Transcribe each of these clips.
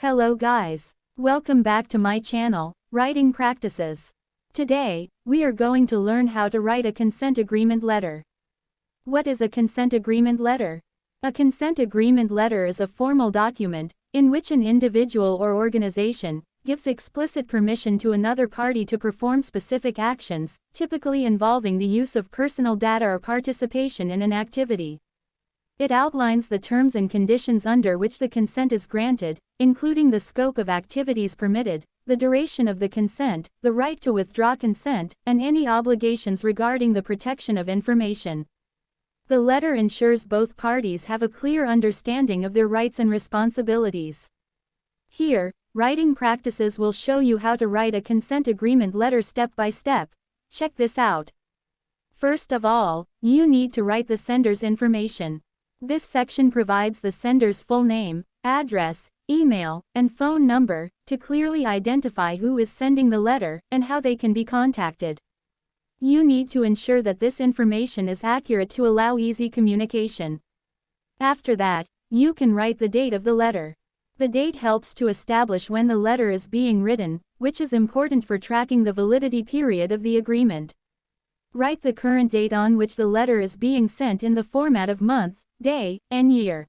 Hello guys. Welcome back to my channel, Writing Practices. Today, we are going to learn how to write a consent agreement letter. What is a consent agreement letter? A consent agreement letter is a formal document, in which an individual or organization gives explicit permission to another party to perform specific actions, typically involving the use of personal data or participation in an activity. It outlines the terms and conditions under which the consent is granted, including the scope of activities permitted, the duration of the consent, the right to withdraw consent, and any obligations regarding the protection of information. The letter ensures both parties have a clear understanding of their rights and responsibilities. Here, Writing Practices will show you how to write a consent agreement letter step by step. Check this out. First of all, you need to write the sender's information. This section provides the sender's full name, address, email, and phone number, to clearly identify who is sending the letter, and how they can be contacted. You need to ensure that this information is accurate to allow easy communication. After that, you can write the date of the letter. The date helps to establish when the letter is being written, which is important for tracking the validity period of the agreement. Write the current date on which the letter is being sent in the format of month, day, and year.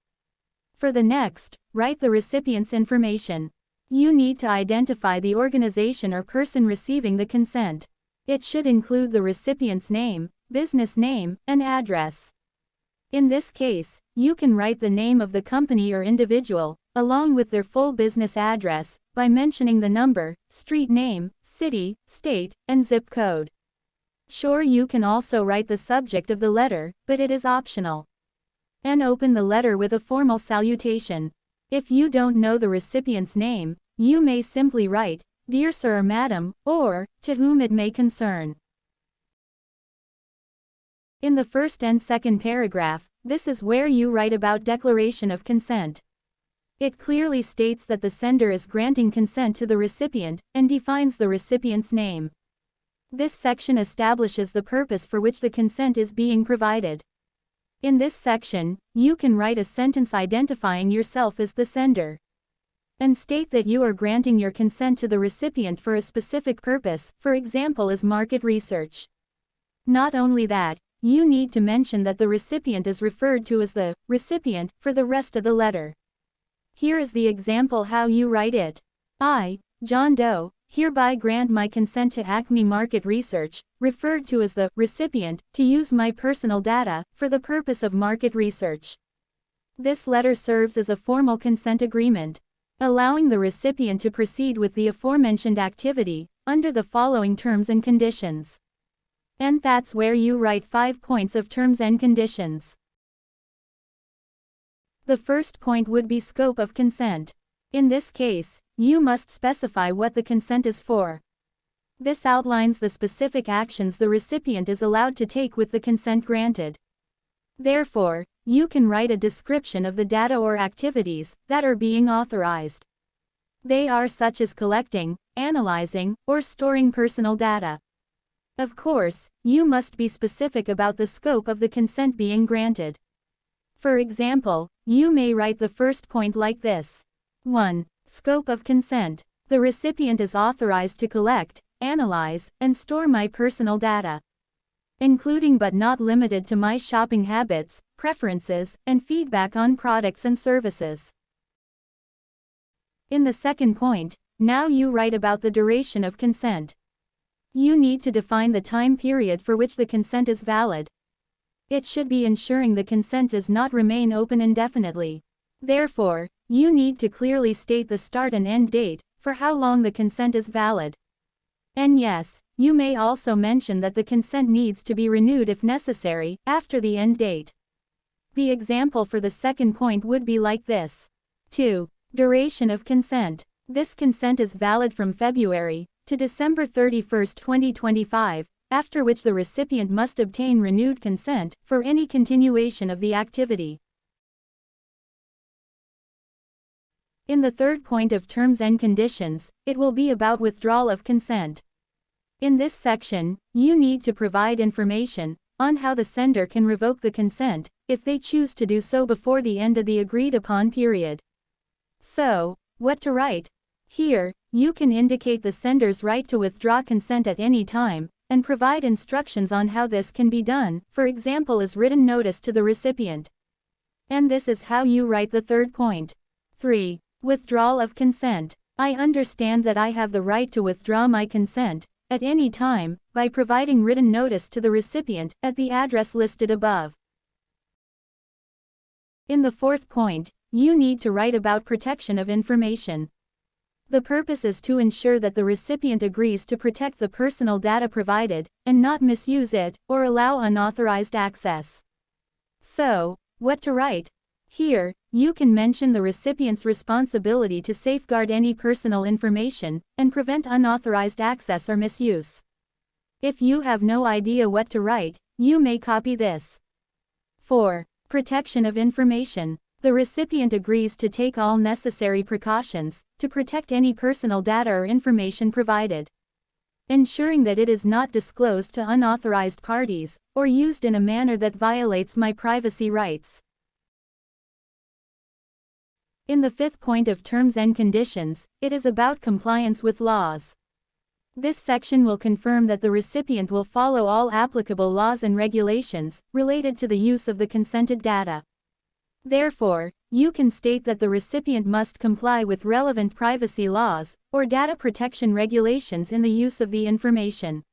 For the next, write the recipient's information. You need to identify the organization or person receiving the consent. It should include the recipient's name, business name, and address. In this case, you can write the name of the company or individual, along with their full business address, by mentioning the number, street name, city, state, and zip code. Sure, you can also write the subject of the letter, but it is optional. And open the letter with a formal salutation. If you don't know the recipient's name, you may simply write, "Dear Sir or Madam," or, "To whom it may concern." In the first and second paragraph, this is where you write about declaration of consent. It clearly states that the sender is granting consent to the recipient, and defines the recipient's name. This section establishes the purpose for which the consent is being provided. In this section, you can write a sentence identifying yourself as the sender. And state that you are granting your consent to the recipient for a specific purpose, for example as market research. Not only that, you need to mention that the recipient is referred to as the recipient for the rest of the letter. Here is the example how you write it. I, John Doe, hereby grant my consent to Acme Market Research, referred to as the recipient, to use my personal data for the purpose of market research. This letter serves as a formal consent agreement, allowing the recipient to proceed with the aforementioned activity under the following terms and conditions. And that's where you write 5 points of terms and conditions. The first point would be scope of consent. In this case, you must specify what the consent is for. This outlines the specific actions the recipient is allowed to take with the consent granted. Therefore, you can write a description of the data or activities that are being authorized. They are such as collecting, analyzing, or storing personal data. Of course, you must be specific about the scope of the consent being granted. For example, you may write the first point like this. 1. Scope of consent. The recipient is authorized to collect, analyze, and store my personal data, including but not limited to my shopping habits, preferences, and feedback on products and services. In the second point, now you write about the duration of consent. You need to define the time period for which the consent is valid. It should be ensuring the consent does not remain open indefinitely. Therefore, you need to clearly state the start and end date for how long the consent is valid. And yes, you may also mention that the consent needs to be renewed if necessary after the end date. The example for the second point would be like this. 2. Duration of consent. This consent is valid from February to December 31, 2025, after which the recipient must obtain renewed consent for any continuation of the activity. In the third point of terms and conditions, it will be about withdrawal of consent. In this section, you need to provide information on how the sender can revoke the consent if they choose to do so before the end of the agreed upon period. So, What to write? Here, you can indicate the sender's right to withdraw consent at any time, and provide instructions on how this can be done, for example as written notice to the recipient. And this is how you write the third point. 3. Withdrawal of consent. I understand that I have the right to withdraw my consent, at any time, by providing written notice to the recipient, at the address listed above. In the fourth point, you need to write about protection of information. The purpose is to ensure that the recipient agrees to protect the personal data provided, and not misuse it, or allow unauthorized access. So, what to write? Here, you can mention the recipient's responsibility to safeguard any personal information, and prevent unauthorized access or misuse. If you have no idea what to write, you may copy this. 4. Protection of information. The recipient agrees to take all necessary precautions to protect any personal data or information provided, ensuring that it is not disclosed to unauthorized parties, or used in a manner that violates my privacy rights. In the fifth point of terms and conditions, it is about compliance with laws. This section will confirm that the recipient will follow all applicable laws and regulations related to the use of the consented data. Therefore, you can state that the recipient must comply with relevant privacy laws or data protection regulations in the use of the information.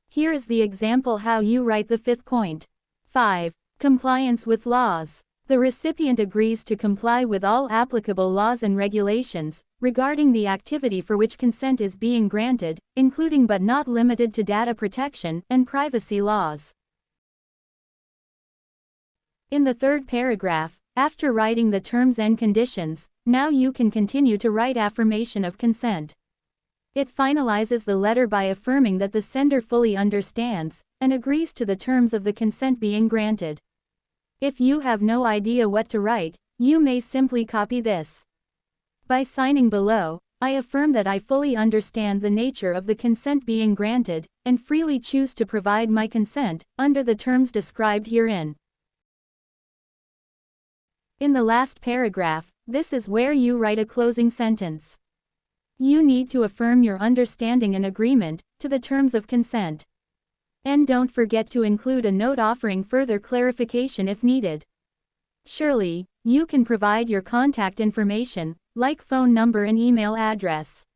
Here is the example how you write the fifth point. 5. Compliance with laws. The recipient agrees to comply with all applicable laws and regulations regarding the activity for which consent is being granted, including but not limited to data protection and privacy laws. In the third paragraph, after writing the terms and conditions, now you can continue to write affirmation of consent. It finalizes the letter by affirming that the sender fully understands and agrees to the terms of the consent being granted. If you have no idea what to write, you may simply copy this. By signing below, I affirm that I fully understand the nature of the consent being granted, and freely choose to provide my consent under the terms described herein. In the last paragraph, this is where you write a closing sentence. You need to affirm your understanding and agreement to the terms of consent. And don't forget to include a note offering further clarification if needed. Surely, you can provide your contact information, like phone number and email address.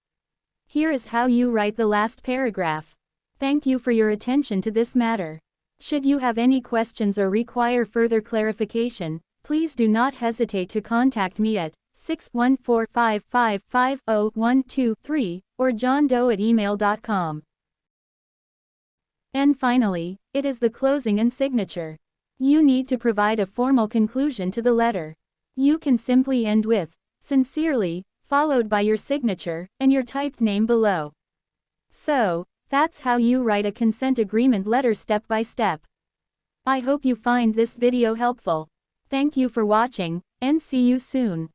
Here is how you write the last paragraph. Thank you for your attention to this matter. Should you have any questions or require further clarification, please do not hesitate to contact me at 614-555-0123 or johndoe@email.com. And finally, it is the closing and signature. You need to provide a formal conclusion to the letter. You can simply end with, "Sincerely," followed by your signature and your typed name below. So, that's how you write a consent agreement letter step by step. I hope you find this video helpful. Thank you for watching, and see you soon.